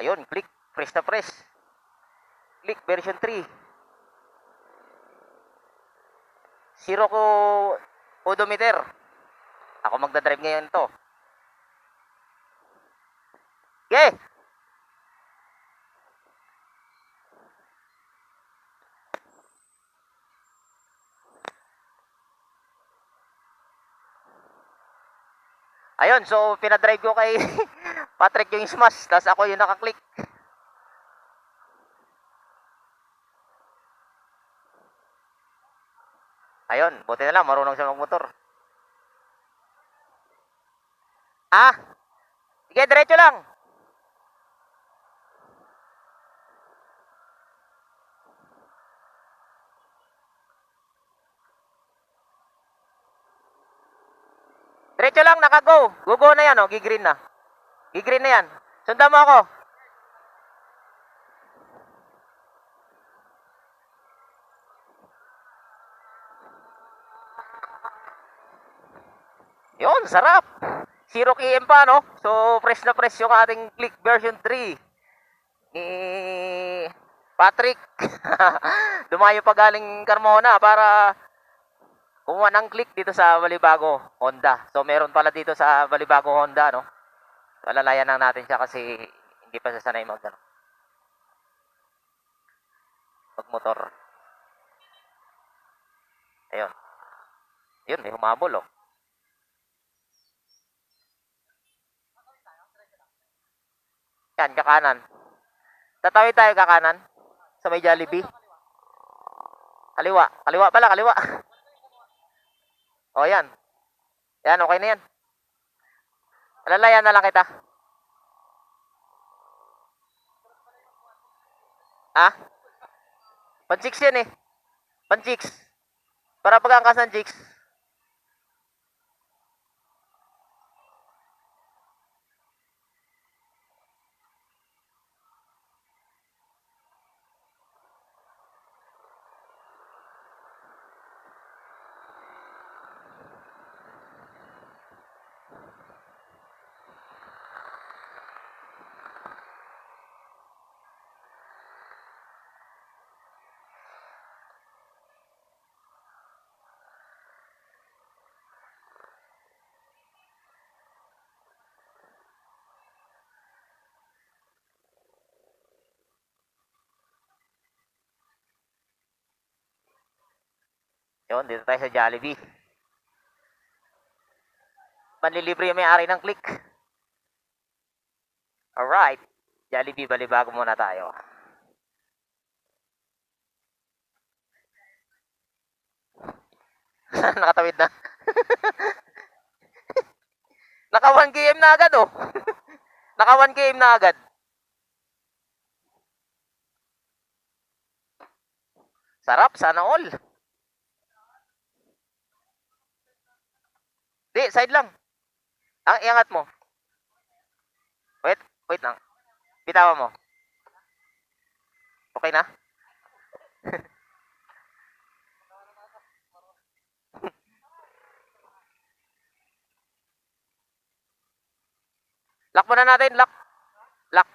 Ayun, click. Press na press. Click version 3. Zero ko odometer. Ako magdadrive ngayon to. Okay. Ayun, so pinadrive ko kay Patrick yung smash, tapos ako yung nakaklik. Ayun, buti na lang, marunong siya magmotor. Sige, diretso lang. Diretso lang, naka-go. Go na yan, oh, gigreen na. Gigreen na yan. Sundan mo ako. Yun, sarap. 0 km pa, no? So, press na press yung ating click version 3 ni Patrick. Dumayo pa galing Carmona para kumuha ng click dito sa Balibago Honda. So, meron pala dito sa Balibago Honda, no? Alalayan lang natin siya kasi hindi pa siya sanay magmotor. Ayun. Yun, may humabol, oh. Yan, kakanan. Tatawid tayo kakanan sa may Jollibee. Kaliwa. Kaliwa pala, kaliwa. O, yan. Yan, okay na yan. Alalayan na lang kita. Pan-chicks yan eh. Pan-chicks. Para pag-angkas ng chicks. Yun, dito tayo sa Jollibee. Manlilibre yung may-ari ng click. Alright. Jollibee, Balibago muna tayo. Nakatawid na. Naka 1 km na agad, oh. Naka 1 km na agad. Sarap, sana all. Di, side lang. Iangat mo. Wait lang. Bitawan mo. Okay na? Lock muna natin, lock. Lock.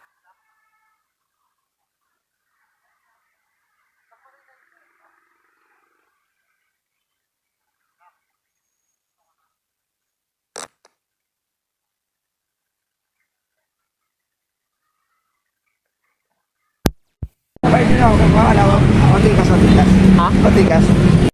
Pwede na ako kung matikas. Ha? Matikas.